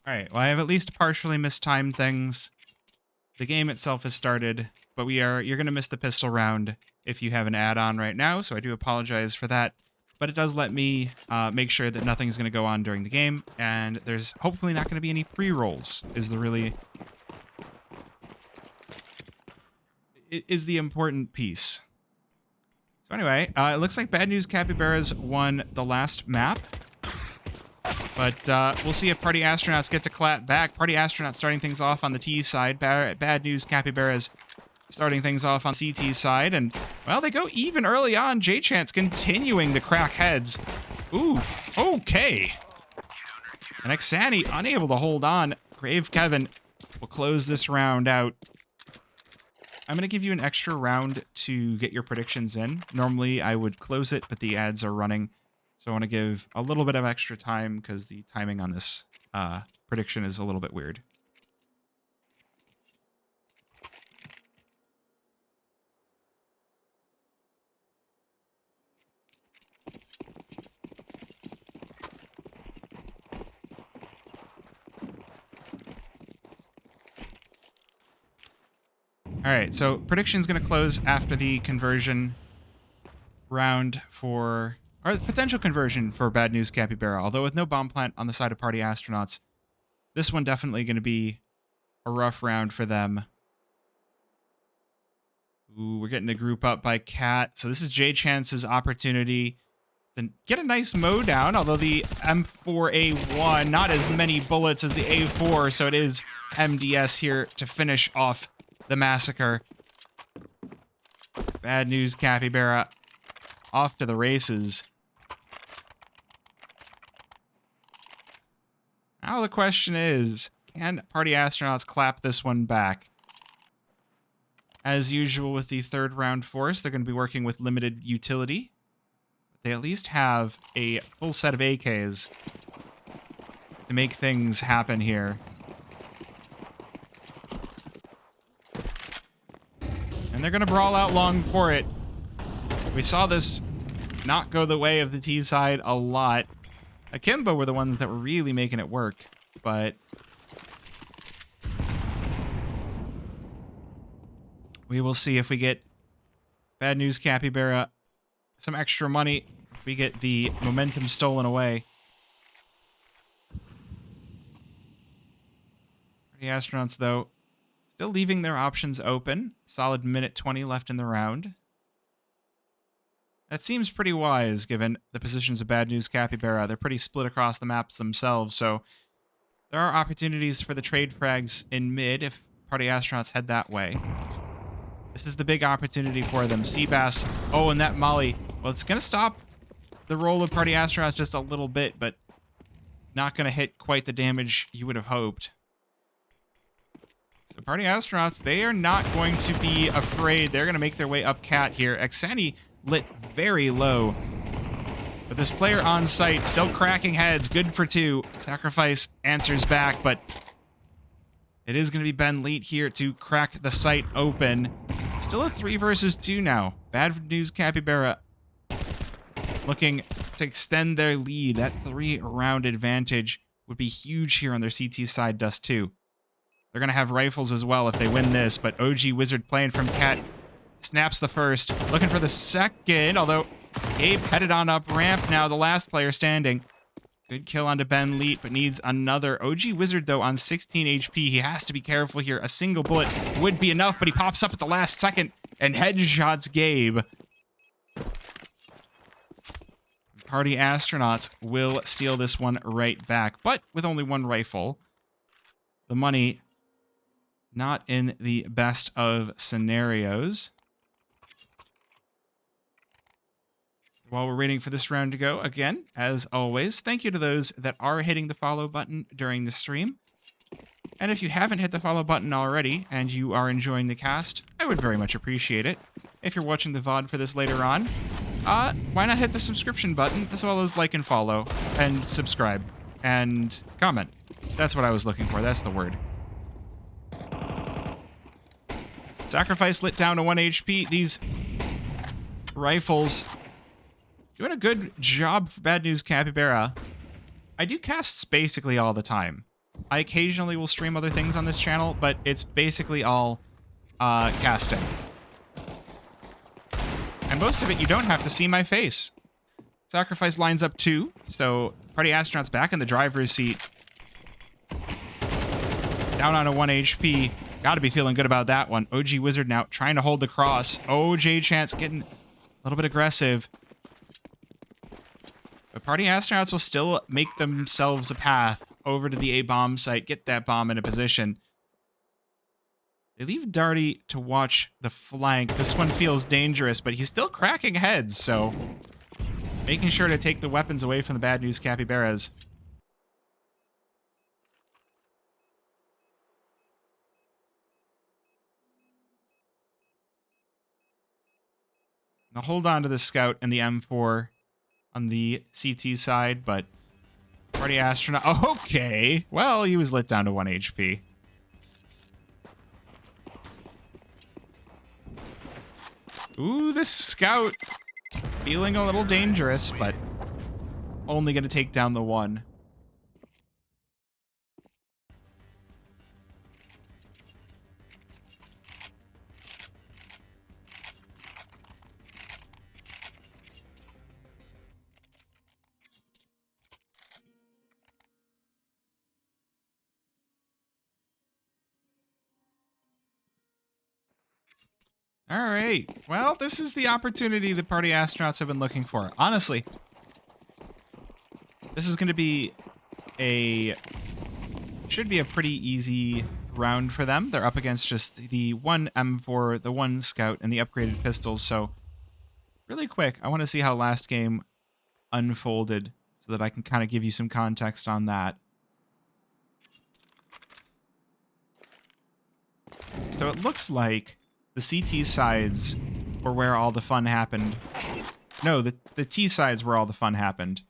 All right, well, I have at least partially mistimed things. The game itself has started, but you're going to miss the pistol round if you have an add-on right now, so I do apologize for that. But it does let me make sure that nothing's going to go on during the game, and there's hopefully not going to be any pre-rolls, is the important piece. So anyway, it looks like Bad News Capybaras won the last map. But we'll see if Party Astronauts get to clap back. Party Astronauts starting things off on the T side. Bad News Capybaras starting things off on CT side. And, well, they go even early on. J-Chance continuing to crack heads. Ooh, okay. And Xani unable to hold on. Grave Kevin will close this round out. I'm going to give you an extra round to get your predictions in. Normally, I would close it, but the ads are running. So I want to give a little bit of extra time because the timing on this prediction is a little bit weird. All right, so prediction's going to close after the conversion round or potential conversion for Bad News Capybara. Although with no bomb plant on the side of Party Astronauts, this one definitely going to be a rough round for them. Ooh, we're getting the group up by Cat. So this is J-Chance's opportunity to get a nice mow down, although the M4A1, not as many bullets as the A4, so it is MDS here to finish off the massacre. Bad News Capybara off to the races. Now the question is, can Party Astronauts clap this one back? As usual with the third round force, they're going to be working with limited utility. They at least have a full set of AKs to make things happen here. And they're going to brawl out long for it. We saw this not go the way of the T side a lot. Akimbo were the ones that were really making it work, but we will see if we get Bad News Capybara some extra money. If we get the momentum stolen away. The Astronauts, though, still leaving their options open. Solid minute 20 left in the round. That seems pretty wise, given the positions of Bad News Capybara. They're pretty split across the maps themselves, so there are opportunities for the trade frags in mid if Party Astronauts head that way. This is the big opportunity for them. Seabass, oh, and that Molly. Well, it's going to stop the roll of Party Astronauts just a little bit, but not going to hit quite the damage you would have hoped. So Party Astronauts, they are not going to be afraid. They're going to make their way up Cat here. Xani lit very low. But this player on site still cracking heads. Good for two. Sacrifice answers back, but it is going to be Ben Leet here to crack the site open. Still a 3 versus 2 now. Bad News Capybara looking to extend their lead. That 3-round advantage would be huge here on their CT side, Dust2. They're going to have rifles as well if they win this, but OG Wizard playing from Cat snaps the first. Looking for the second, although Gabe headed on up ramp now, the last player standing. Good kill onto Ben Leet, but needs another. OG Wizard, though, on 16 HP. He has to be careful here. A single bullet would be enough, but he pops up at the last second and headshots Gabe. Party Astronauts will steal this one right back, but with only one rifle. The money not in the best of scenarios. While we're waiting for this round to go, again, as always, thank you to those that are hitting the follow button during the stream. And if you haven't hit the follow button already and you are enjoying the cast, I would very much appreciate it. If you're watching the VOD for this later on, why not hit the subscription button as well as like and follow and subscribe and comment. That's what I was looking for. That's the word. Sacrifice lit down to 1 HP. These rifles doing a good job for Bad News Capybara. I do casts basically all the time. I occasionally will stream other things on this channel, but it's basically all casting. And most of it, you don't have to see my face. Sacrifice lines up 2, so Party Astronaut's back in the driver's seat. Down on a 1 HP. Gotta be feeling good about that one. OG Wizard now trying to hold the cross. OJ Chance getting a little bit aggressive. But Party Astronauts will still make themselves a path over to the A-bomb site, get that bomb in a position. They leave Darty to watch the flank. This one feels dangerous, but he's still cracking heads, so making sure to take the weapons away from the Bad News Capybaras. Now hold on to the Scout and the M4 on the CT side, but Party Astronaut... Okay, well, he was lit down to 1 HP. Ooh, this Scout feeling a little dangerous, but only going to take down the 1. All right. Well, this is the opportunity the Party Astronauts have been looking for. Honestly, this is going to be should be a pretty easy round for them. They're up against just the 1 M4, the 1 Scout, and the upgraded pistols. So really quick, I want to see how last game unfolded so that I can kind of give you some context on that. So it looks like the CT sides were where all the fun happened. No, the T sides where all the fun happened.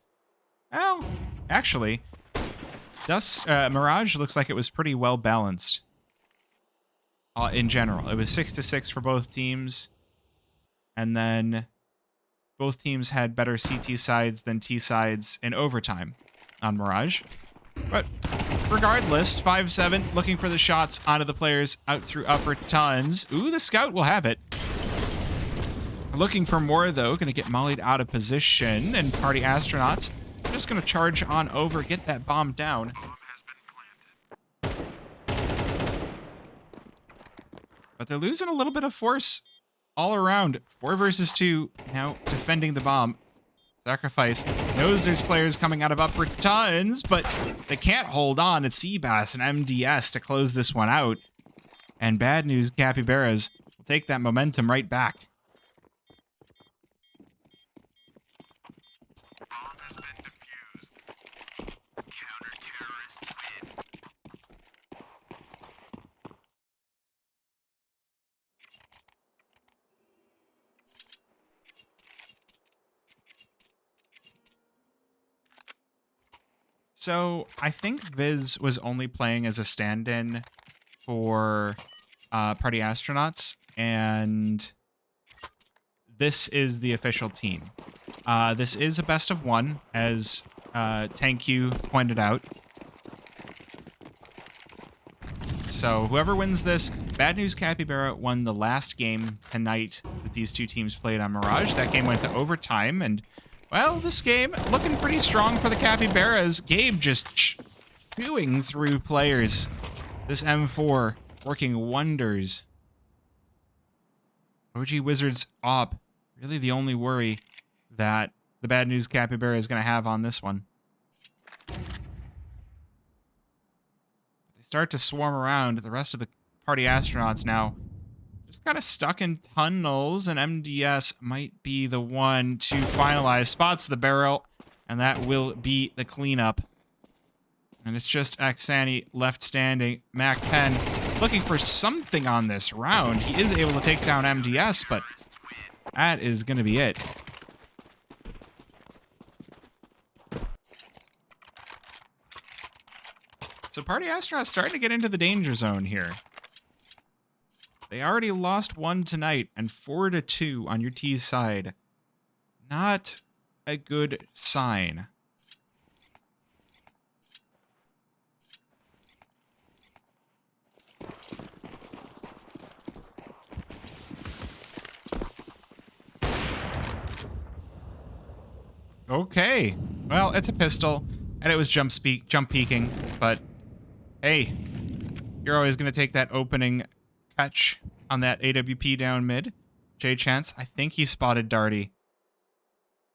Well, actually, Mirage looks like it was pretty well balanced. In general, it was 6-6 for both teams, and then both teams had better CT sides than T sides in overtime on Mirage. But regardless, 5-7, looking for the shots onto the players out through upper tons. Ooh, the Scout will have it. Looking for more, though. Going to get mollied out of position. And Party Astronauts just going to charge on over, get that bomb down. But they're losing a little bit of force all around. 4 versus 2, now defending the bomb. Sacrifice knows there's players coming out of upper tons, but they can't hold on. It's Seabass and MDS to close this one out. And Bad News Capybaras will take that momentum right back. So I think Viz was only playing as a stand-in for Party Astronauts, and this is the official team. This is a best of 1, as Tank Q pointed out. So whoever wins this, Bad News Capybara won the last game tonight that these two teams played on Mirage. That game went to overtime, and well, this game looking pretty strong for the Capybaras. Gabe just chewing through players. This M4 working wonders. OG Wizards op, really the only worry that the Bad News Capybara is going to have on this one. They start to swarm around. The rest of the Party Astronauts now just kind of stuck in tunnels, and MDS might be the one to finalize. Spots the barrel, and that will be the cleanup. And it's just Aksani left standing. Mac 10 looking for something on this round. He is able to take down MDS, but that is going to be it. So Party Astronauts starting to get into the danger zone here. They already lost 1 tonight, and 4-2 on your T side. Not a good sign. Okay. Well, it's a pistol, and it was jump peeking, but hey, you're always going to take that opening catch on that AWP down mid. J Chance, I think he spotted Darty.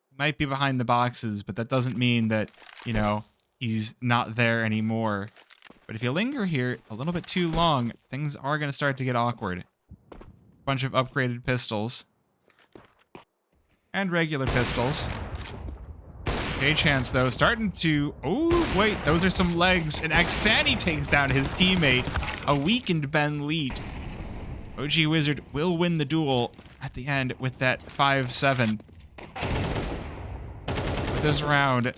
He might be behind the boxes, but that doesn't mean that, you know, he's not there anymore. But if you linger here a little bit too long, things are going to start to get awkward. Bunch of upgraded pistols. And regular pistols. J-Chance, though, starting to... Oh, wait, those are some legs. And Aksani takes down his teammate. A weakened Ben Leet. OG Wizard will win the duel at the end with that 5-7. But this round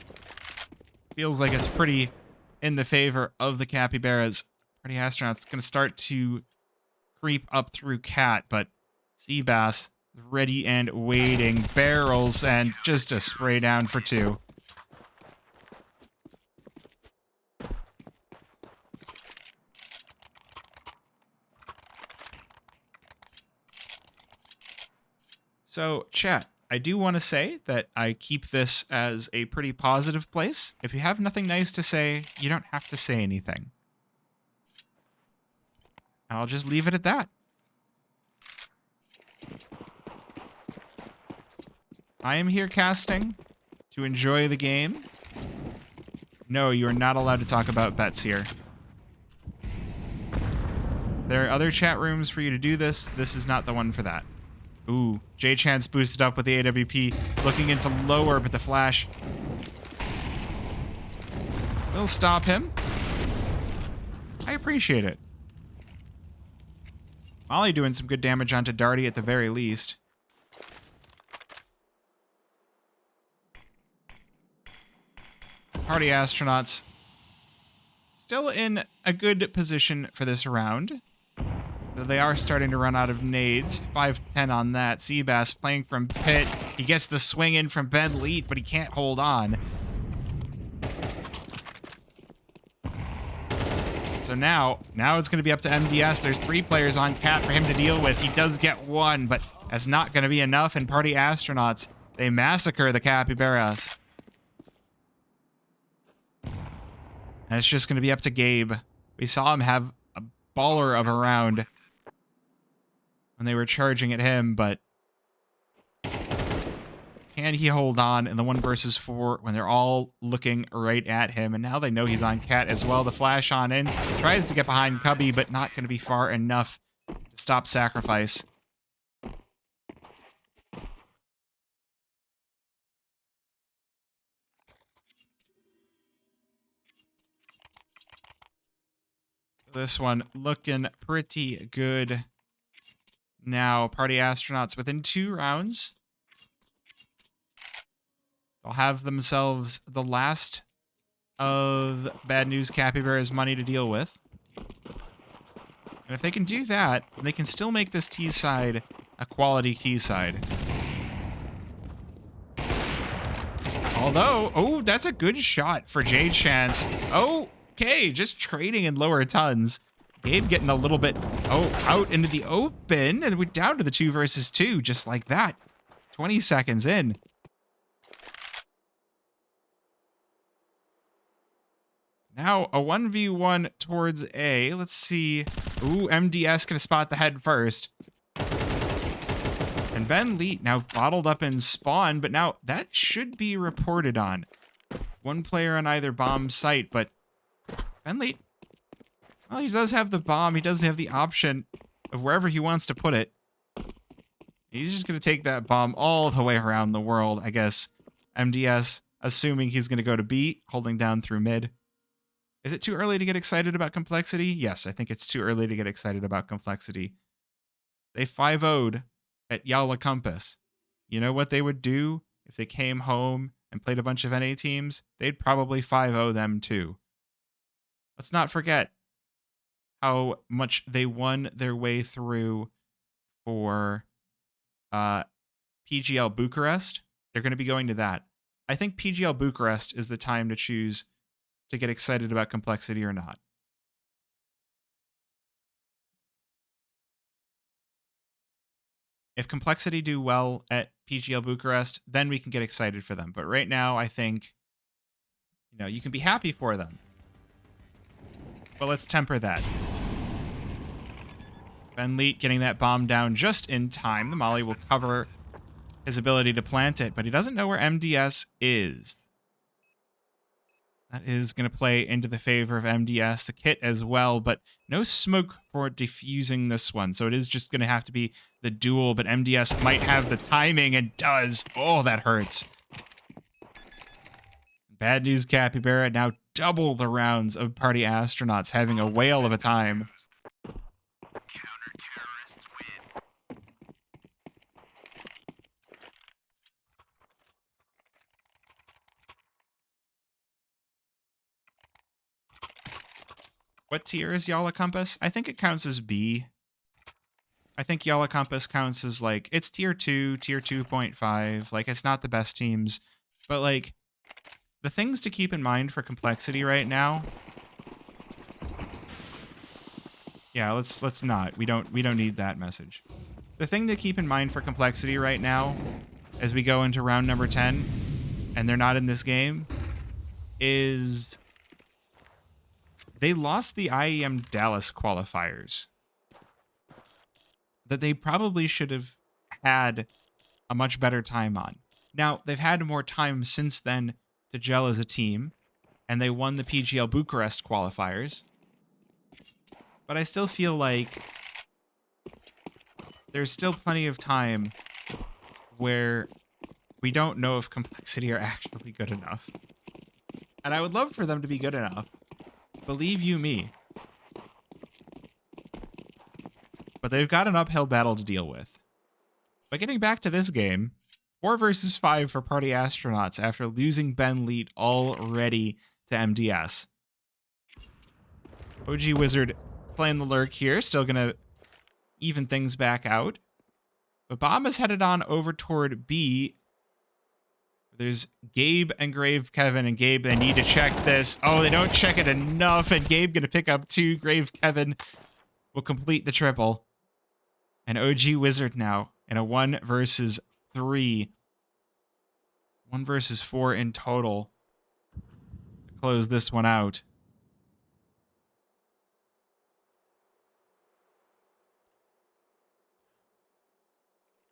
feels like it's pretty in the favor of the Capybaras. Party Astronaut's going to start to creep up through Cat, but Seabass ready and waiting. Barrels and just a spray down for 2. So, chat, I do want to say that I keep this as a pretty positive place. If you have nothing nice to say, you don't have to say anything. I'll just leave it at that. I am here casting to enjoy the game. No, you are not allowed to talk about bets here. There are other chat rooms for you to do this. This is not the one for that. Ooh, J-Chance boosted up with the AWP, looking into lower, but the flash will stop him. I appreciate it. Molly doing some good damage onto Darty at the very least. Party Astronauts still in a good position for this round. Though they are starting to run out of nades. 5-10 on that. Seabass playing from pit. He gets the swing in from Ben Leet, but he can't hold on. So now it's going to be up to MDS. There's 3 players on Cat for him to deal with. He does get 1, but that's not going to be enough. And Party Astronauts, they massacre the Capybaras. And it's just going to be up to Gabe. We saw him have a baller of a round when they were charging at him, but can he hold on in the 1 versus 4 when they're all looking right at him? And now they know he's on Cat as well. The flash on in. Tries to get behind Cubby, but not going to be far enough to stop Sacrifice. This one looking pretty good. Now, Party Astronauts within 2 rounds. They'll have themselves the last of Bad News Capybara's money to deal with. And if they can do that, they can still make this T-side a quality T-side. Although, oh, that's a good shot for J-Chance. Okay, just trading in lower tons. Gabe getting a little bit, out into the open, and we're down to the 2 versus 2, just like that. 20 seconds in. Now, a 1v1 towards A. Let's see. Ooh, MDS gonna spot the head first. And Ben Leet now bottled up in spawn, but now that should be reported on. 1 player on either bomb site, but Ben Leet, well, he does have the bomb. He does have the option of wherever he wants to put it. He's just going to take that bomb all the way around the world, I guess. MDS, assuming he's going to go to B, holding down through mid. Is it too early to get excited about Complexity? Yes, I think it's too early to get excited about Complexity. They 5-0'd at Yala Compass. You know what they would do if they came home and played a bunch of NA teams? They'd probably 5-0 them too. Let's not forget how much they won their way through for PGL Bucharest. They're going to be going to that. I think PGL Bucharest is the time to choose to get excited about Complexity or not. If Complexity do well at PGL Bucharest, then we can get excited for them. But right now, I think, you can be happy for them. But let's temper that. Ben Leet getting that bomb down just in time. The molly will cover his ability to plant it, but he doesn't know where MDS is. That is going to play into the favor of MDS, the kit as well, but no smoke for defusing this one. So it is just going to have to be the duel, but MDS might have the timing and does. Oh, that hurts. Bad news, Capybara. Now double the rounds of Party Astronauts having a whale of a time. Counter-terrorists win. What tier is Yala Compass? I think it counts as B. I think Yala Compass counts as, like, it's tier 2, tier 2.5. Like, it's not the best teams. But, like, the things to keep in mind for complexity right now. Yeah, let's not. We don't need that message. The thing to keep in mind for complexity right now, as we go into round number 10, and they're not in this game, is they lost the IEM Dallas qualifiers that they probably should have had a much better time on. Now, they've had more time since then to gel as a team, and they won the PGL Bucharest qualifiers. But I still feel like there's still plenty of time where we don't know if complexity are actually good enough. And I would love for them to be good enough. Believe you me. But they've got an uphill battle to deal with. But getting back to this game, 4 versus 5 for Party Astronauts after losing Ben Leet already to MDS. OG Wizard playing the lurk here, still gonna even things back out. But Bomb is headed on over toward B. There's Gabe and Grave Kevin, and Gabe, they need to check this. Oh, they don't check it enough, and Gabe gonna pick up 2. Grave Kevin will complete the triple. And OG Wizard now in a 1 versus 3. 1 versus 4 in total to close this one out.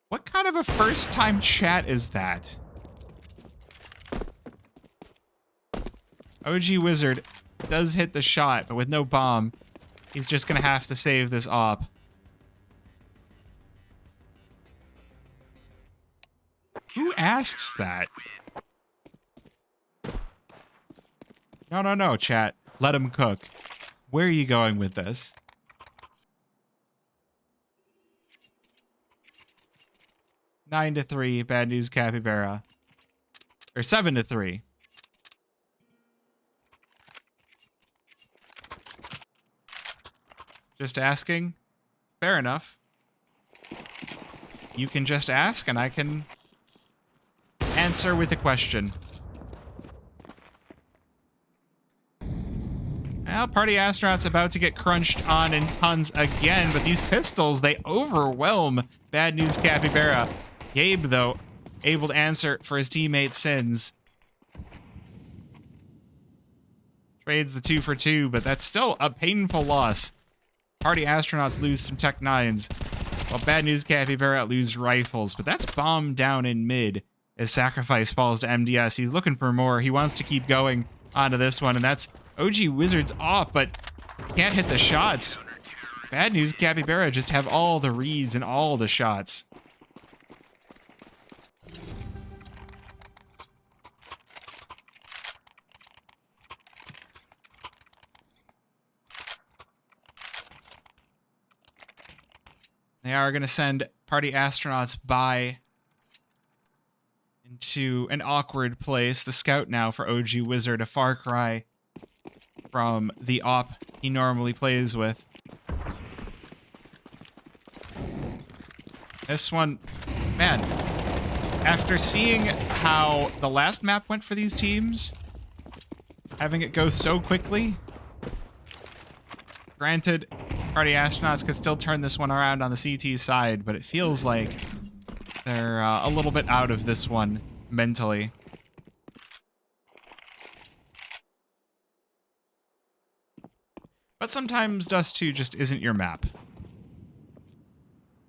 What kind of a first-time chat is that? OG Wizard does hit the shot, but with no bomb, he's just going to have to save this op. Who asks that? No, chat. Let him cook. Where are you going with this? Nine to 3, bad news, Capybara. Or 7-3. Just asking? Fair enough. You can just ask, and I can answer with a question. Well, Party Astronaut's about to get crunched on in tons again, but these pistols, they overwhelm Bad News Capybara. Gabe, though, able to answer for his teammate's sins. Trades the 2 for 2, but that's still a painful loss. Party Astronauts lose some Tech 9s, while Bad News Capybara lose rifles, but that's bombed down in mid as Sacrifice falls to MDS. He's looking for more. He wants to keep going onto this one, and that's OG Wizards off, but can't hit the shots. Bad News Capybara just have all the reads and all the shots. They are going to send Party Astronauts by into an awkward place. The scout now for OG Wizard, a far cry from the op he normally plays with. This one, man, after seeing how the last map went for these teams, having it go so quickly, granted, Party Astronauts could still turn this one around on the CT side, but it feels like They're a little bit out of this one mentally. But sometimes Dust2 just isn't your map.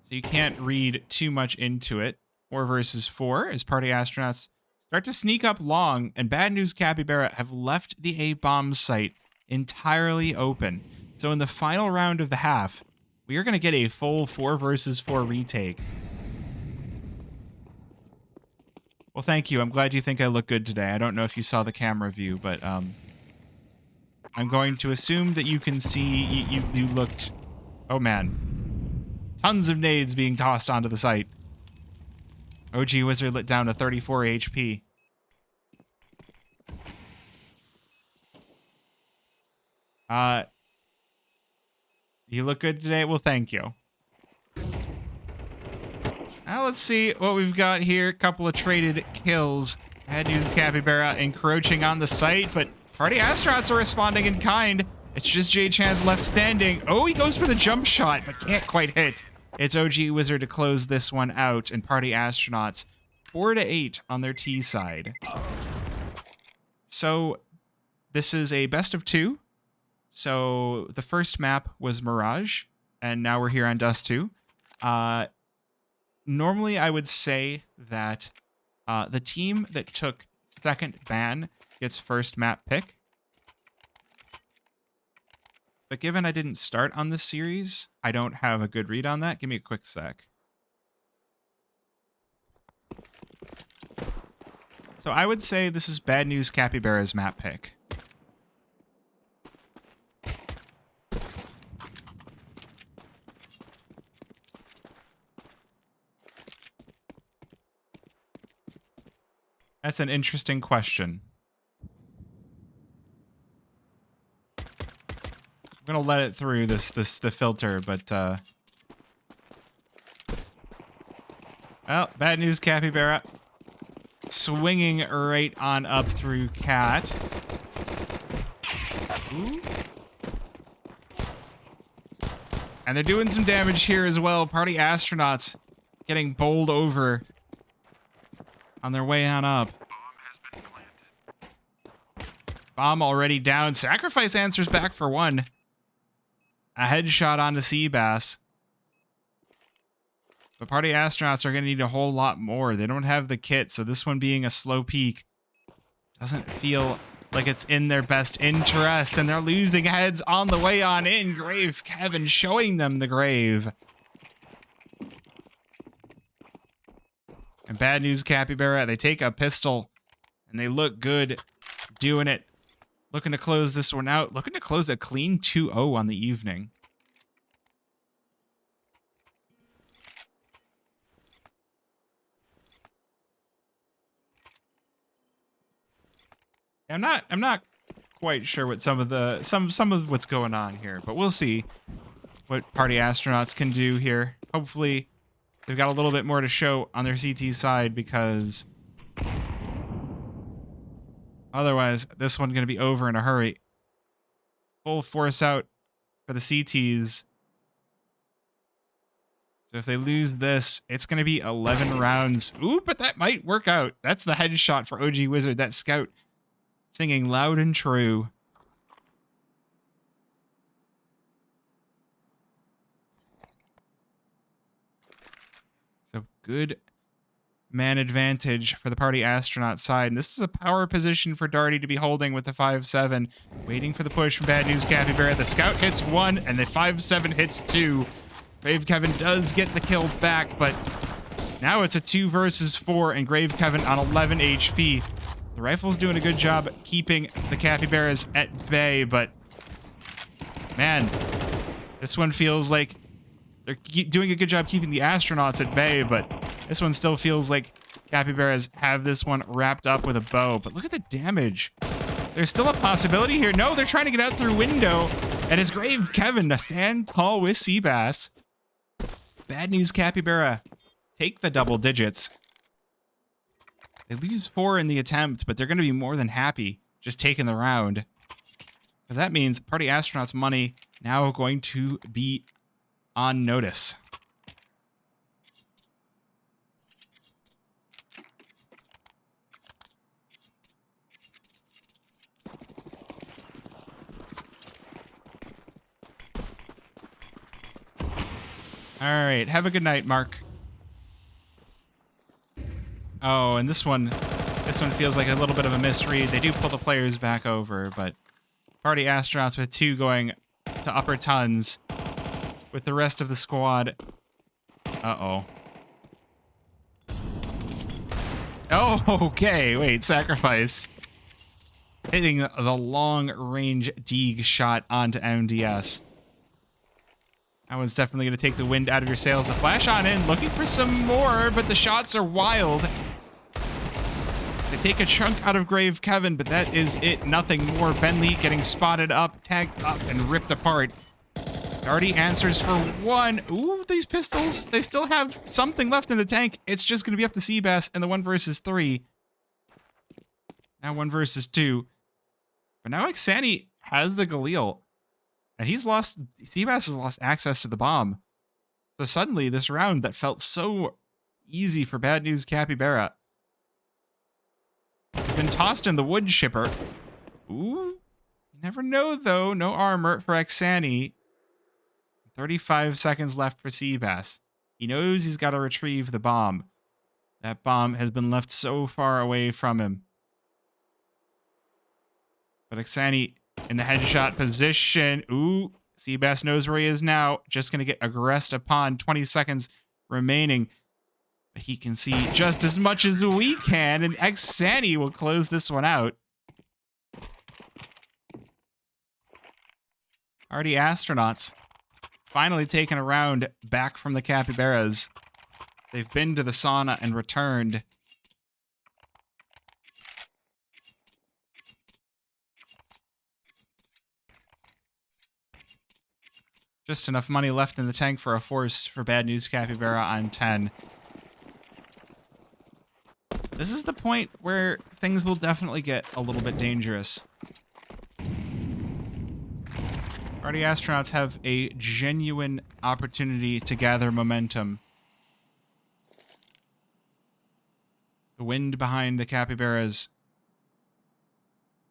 So you can't read too much into it. 4 versus 4 as Party Astronauts start to sneak up long, and Bad News Capybara have left the A-bomb site entirely open. So in the final round of the half, we are going to get a full 4 versus 4 retake. Well, thank you. I'm glad you think I look good today. I don't know if you saw the camera view, but I'm going to assume that you can see you looked... Oh, man. Tons of nades being tossed onto the site. OG Wizard lit down to 34 HP. You look good today? Well, thank you. Now let's see what we've got here. A couple of traded kills. Bad News Capybara encroaching on the site, but Party Astronauts are responding in kind. It's just J-Chan's left standing. Oh, he goes for the jump shot, but can't quite hit. It's OG Wizard to close this one out, and Party Astronauts 4-8 on their T side. So this is a best of 2. So the first map was Mirage, and now we're here on Dust2. Normally I would say that the team that took second ban gets first map pick. But given I didn't start on this series, I don't have a good read on that. Give me a quick sec. So I would say this is Bad News Capybara's map pick. That's an interesting question. I'm gonna let it through the filter, but well, Bad News Capybara swinging right on up through Cat. Ooh. And they're doing some damage here as well. Party Astronauts getting bowled over on their way on up. Bomb already down. Sacrifice answers back for 1. A headshot onto Seabass. But Party Astronauts are going to need a whole lot more. They don't have the kit, so this one being a slow peak doesn't feel like it's in their best interest. And they're losing heads on the way on in. Grave Kevin showing them the grave. And Bad News Capybara, they take a pistol, and they look good doing it. Looking to close this one out. Looking to close a clean 2-0 on the evening. I'm not quite sure what some of what's going on here, but we'll see what Party Astronauts can do here. Hopefully they've got a little bit more to show on their CT side, because otherwise this one's going to be over in a hurry. Full force out for the CTs. So if they lose this, it's going to be 11 rounds. Ooh, but that might work out. That's the headshot for OG Wizard. That scout singing loud and true. So good man advantage for the Party Astronaut side. And this is a power position for Darty to be holding with the 5-7. Waiting for the push from Bad News Capybara. The scout hits 1 and the 5-7 hits 2. Grave Kevin does get the kill back, but now it's a 2 versus 4 and Grave Kevin on 11 HP. The rifle's doing a good job keeping the Capybaras at bay, but man, this one feels like they're doing a good job keeping the astronauts at bay, but this one still feels like Capybaras have this one wrapped up with a bow. But look at the damage. There's still a possibility here. No, they're trying to get out through window, and it's Grave Kevin to stand tall with Seabass. Bad News Capybara take the double digits. They lose 4 in the attempt, but they're going to be more than happy just taking the round. Because that means Party Astronauts money now going to be on notice. All right, have a good night, Mark. Oh, and this one feels like a little bit of a misread. They do pull the players back over, but Party Astronauts with 2 going to upper tons with the rest of the squad. Uh-oh. Oh, okay. Wait, sacrifice. Hitting the long-range Deeg shot onto MDS. That one's definitely going to take the wind out of your sails. A flash on in, looking for some more, but the shots are wild. They take a chunk out of Grave Kevin, but that is it. Nothing more. Bentley getting spotted up, tagged up, and ripped apart. Darty answers for 1. Ooh, these pistols. They still have something left in the tank. It's just going to be up to Seabass and the 1 versus 3. Now 1 versus 2. But now Xani has the Galil. And Seabass has lost access to the bomb. So suddenly, this round that felt so easy for Bad News Capybara has been tossed in the wood shipper. Ooh, you never know though. No armor for Xani. 35 seconds left for Seabass. He knows he's got to retrieve the bomb. That bomb has been left so far away from him. But Xani in the headshot position. Ooh, Seabass knows where he is now. Just going to get aggressed upon. 20 seconds remaining. But he can see just as much as we can, and Xani will close this one out. Already Astronauts finally taken a round back from the Capybaras. They've been to the sauna and returned. Just enough money left in the tank for a force for Bad News Capybara on 10. This is the point where things will definitely get a little bit dangerous. Party Astronauts have a genuine opportunity to gather momentum. The wind behind the Capybaras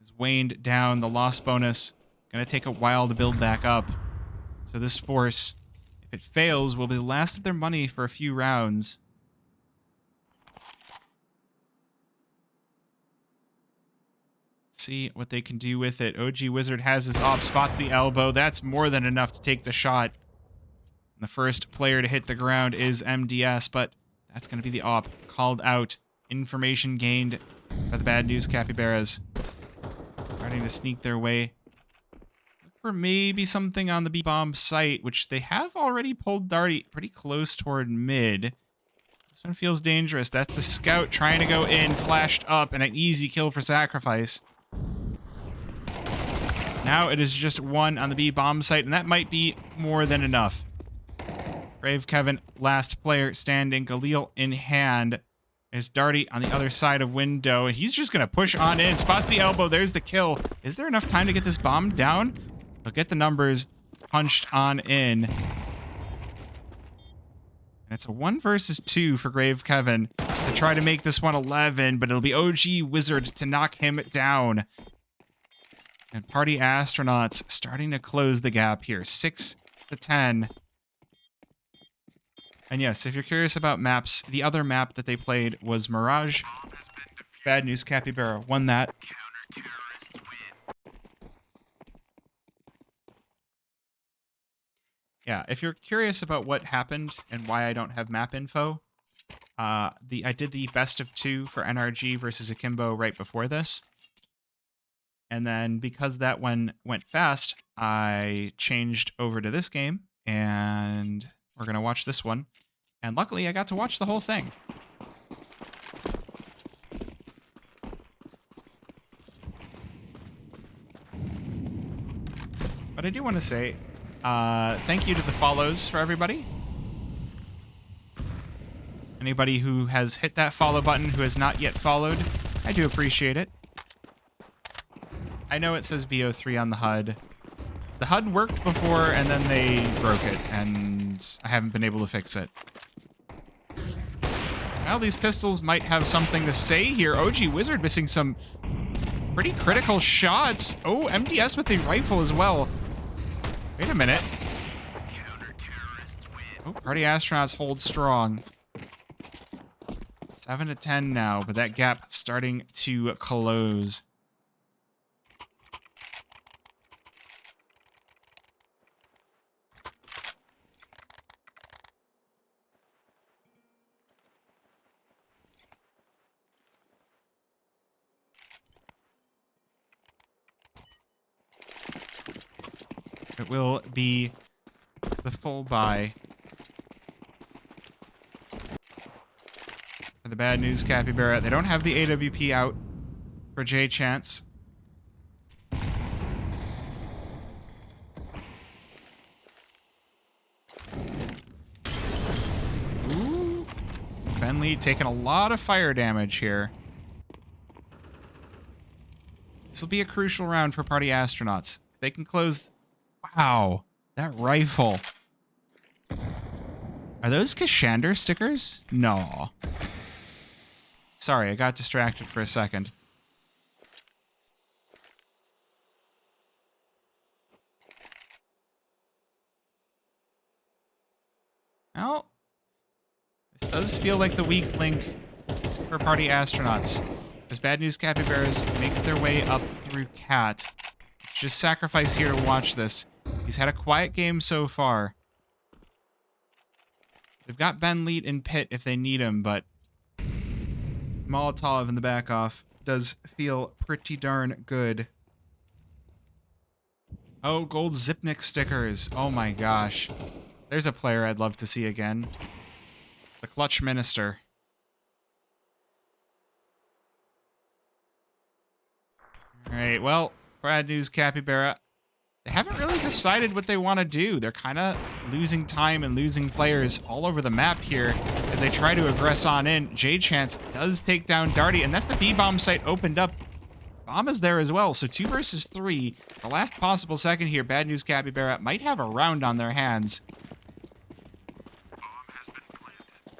is waned down. The loss bonus going to take a while to build back up. So this force, if it fails, will be the last of their money for a few rounds. See what they can do with it. OG Wizard has his op, spots the elbow. That's more than enough to take the shot. And the first player to hit the ground is MDS, but that's going to be the op. Called out. Information gained by the Bad News Capybaras. Starting to sneak their way. Look for maybe something on the B-bomb site, which they have already pulled Darty pretty close toward mid. This one feels dangerous. That's the scout trying to go in, flashed up, and an easy kill for Sacrifice. Now it is just 1 on the B-bomb site, and that might be more than enough. Brave Kevin, last player standing, Galil in hand. There's Darty on the other side of window, and he's just going to push on in. Spots the elbow. There's the kill. Is there enough time to get this bomb down? They'll get the numbers punched on in. And it's a 1 versus 2 for Grave Kevin to try to make this one 11, but it'll be OG Wizard to knock him down. And Party Astronauts starting to close the gap here. 6 to 10. And yes, if you're curious about maps, the other map that they played was Mirage. Bad News Capybara won that. Yeah, if you're curious about what happened and why I don't have map info, I did the best of 2 for NRG versus Akimbo right before this. And then because that one went fast, I changed over to this game, and we're going to watch this one. And luckily, I got to watch the whole thing. But I do want to say thank you to the follows for everybody. Anybody who has hit that follow button who has not yet followed, I do appreciate it. I know it says BO3 on the HUD. The HUD worked before, and then they broke it, and I haven't been able to fix it. Well, these pistols might have something to say here. OG Wizard missing some pretty critical shots. Oh, MDS with the rifle as well. Wait a minute. Oh, Party Astronauts hold strong. 7-10 now, but that gap starting to close. It will be the full buy for the Bad News Capybara. They don't have the AWP out for J Chance. Ooh. Ben Lee taking a lot of fire damage here. This will be a crucial round for Party Astronauts. If they can close... Wow, that rifle. Are those Kashander stickers? No. Sorry, I got distracted for a second. Well, this does feel like the weak link for Party Astronauts. As Bad News Capybaras make their way up through Cat. Just sacrifice here to watch this. He's had a quiet game so far. They've got Ben Leet in pit if they need him, but Molotov in the back off does feel pretty darn good. Oh, gold Zipnik stickers. Oh my gosh. There's a player I'd love to see again. The Clutch Minister. Alright, well, Bad News Capybara. They haven't really decided what they want to do. They're kind of losing time and losing players all over the map here as they try to aggress on in. J-Chance does take down Darty, and that's the B-bomb site opened up. Bomb is there as well, so 2 versus 3. The last possible second here, Bad News Capybara might have a round on their hands.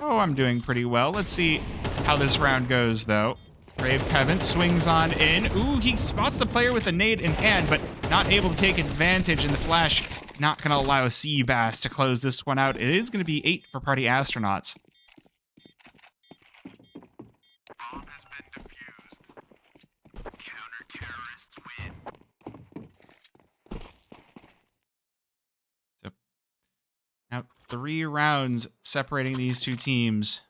Oh, I'm doing pretty well. Let's see how this round goes, though. Brave Pevant swings on in. Ooh, he spots the player with a nade in hand, but not able to take advantage in the flash. Not going to allow Seabass to close this one out. It is going to be 8 for Party Astronauts. Bomb has been defused. Counter-terrorists win. So, now 3 rounds separating these two teams.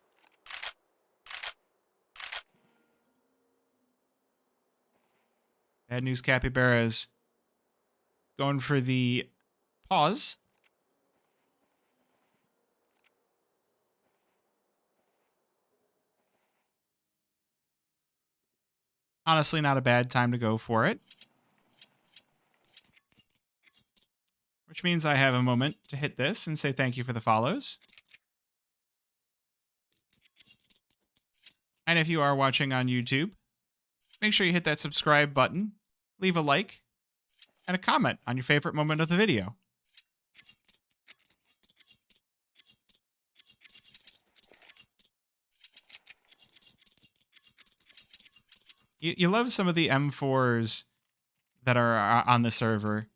Bad News Capybaras going for the pause. Honestly, not a bad time to go for it. Which means I have a moment to hit this and say thank you for the follows. And if you are watching on YouTube, make sure you hit that subscribe button, leave a like, and a comment on your favorite moment of the video. You love some of the M4s that are on the server.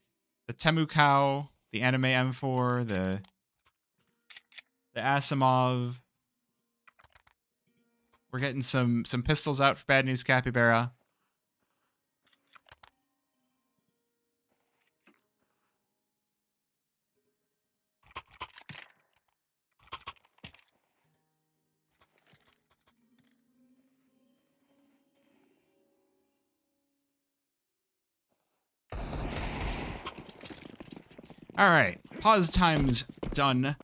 The Temukau, the Anime M4, the Asimov. We're getting some pistols out for Bad News Capybara. All right, pause time's done.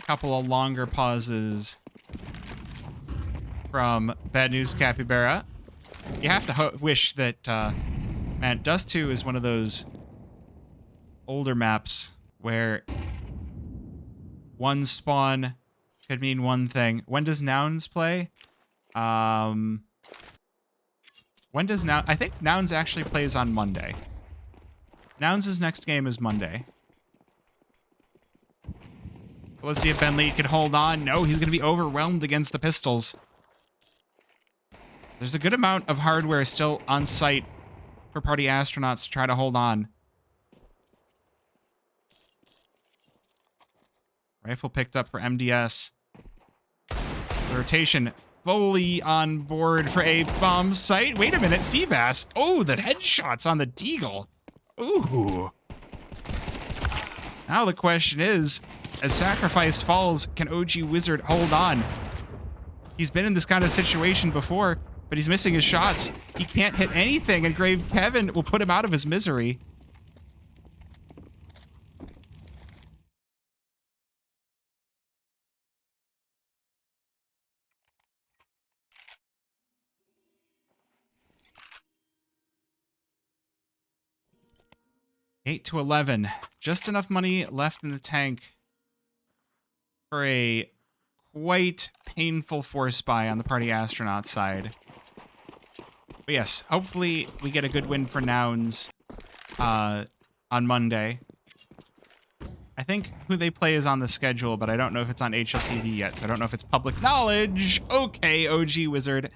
Couple of longer pauses from Bad News Capybara. You have to wish that, man, Dust2 is one of those older maps where one spawn could mean one thing. When does Nouns play? When does Nouns... I think Nouns actually plays on Monday. Nouns' next game is Monday. Let's see if Ben Lee can hold on. No, he's going to be overwhelmed against the pistols. There's a good amount of hardware still on site for Party Astronauts to try to hold on. Rifle picked up for MDS. The rotation fully on board for a bomb site. Wait a minute, Seabass. Oh, the headshots on the Deagle. Ooh. Now the question is, as Sacrifice falls, can OG Wizard hold on? He's been in this kind of situation before, but he's missing his shots. He can't hit anything, and Grave Kevin will put him out of his misery. $8 to $11. Just enough money left in the tank for a quite painful force buy on the Party Astronaut side. But yes, hopefully we get a good win for Nouns on Monday. I think who they play is on the schedule, but I don't know if it's on HLTV yet, so I don't know if it's public knowledge. Okay, OG Wizard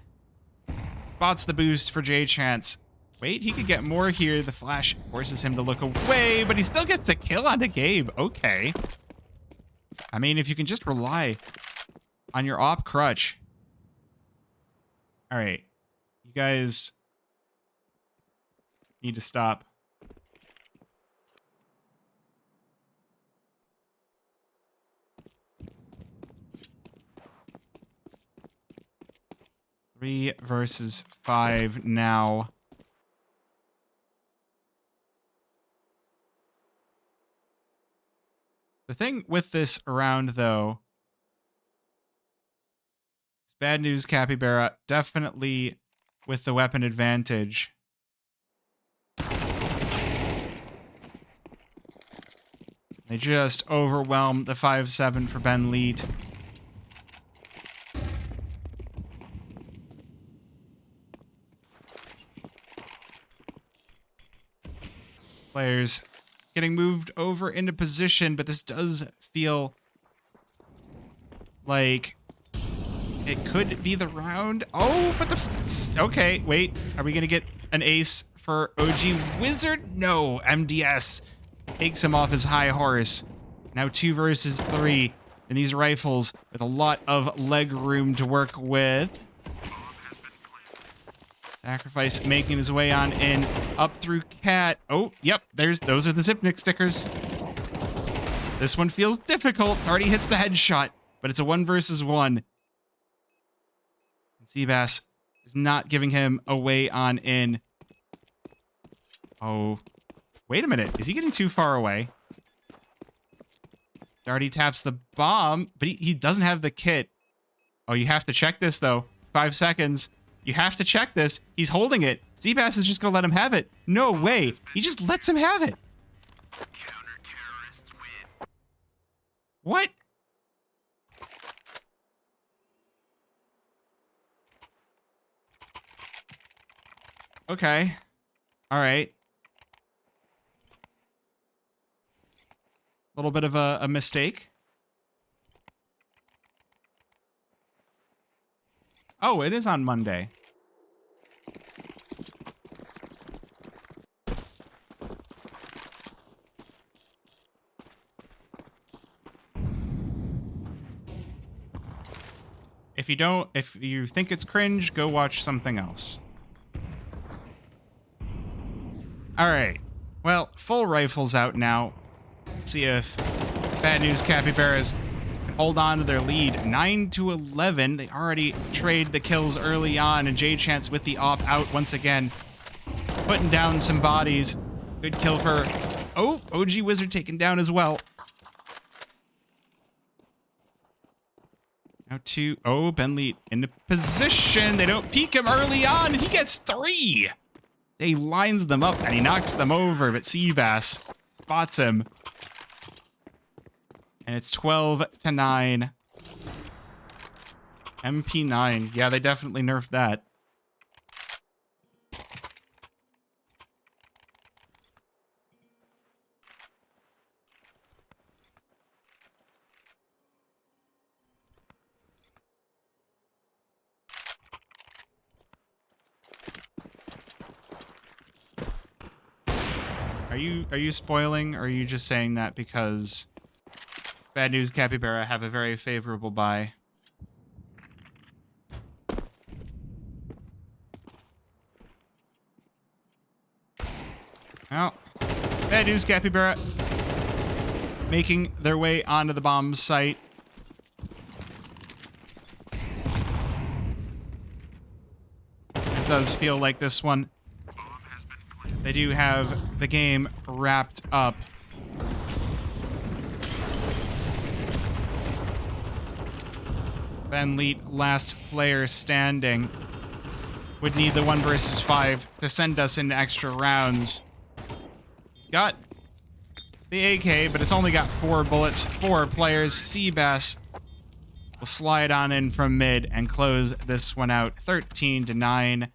spots the boost for J-Chance. Wait, he could get more here. The flash forces him to look away, but he still gets a kill onto Gabe. Okay. I mean, if you can just rely on your op crutch. All right. You guys need to stop. Three versus 5 now. The thing with this round, though, is bad news, Capybara. Definitely with the weapon advantage. They just overwhelmed the 5-7 for Ben Leet. Players getting moved over into position, but this does feel like it could be the round. Oh, but okay, wait. Are we going to get an ace for OG Wizard? No, MDS takes him off his high horse. Now 2 versus 3, and these rifles with a lot of leg room to work with. Sacrifice making his way on in, up through Cat. Oh, yep, those are the Zipnik stickers. This one feels difficult. Already hits the headshot, but it's a 1 versus 1. Seabass is not giving him a way on in. Oh, wait a minute. Is he getting too far away? Already taps the bomb, but he doesn't have the kit. Oh, you have to check this, though. 5 seconds. You have to check this. He's holding it. Seabass is just going to let him have it. No way. He just lets him have it. Counter-terrorists win. What? Okay. All right. A little bit of a mistake. Oh, it is on Monday. If you think it's cringe, go watch something else. All right. Well, full rifle's out now. See if bad news Capybaras can hold on to their lead. 9 to 11. They already trade the kills early on, and J-Chance with the op out once again, putting down some bodies. Good kill for OG Wizard taken down as well. Now Ben Leet into position. They don't peek him early on, and he gets 3. He lines them up, and he knocks them over, but Seabass spots him. And it's 12 to 9. MP9. Yeah, they definitely nerfed that. Are you spoiling, or are you just saying that because Bad news, Capybara have a very favorable buy. Well, bad news, Capybara making their way onto the bomb site. It does feel like this one, they do have the game wrapped up. Ben Leet, last player standing, would need the 1 versus 5 to send us into extra rounds. He's got the AK, but it's only got 4 bullets, 4 players. Seabass will slide on in from mid and close this one out 13-9.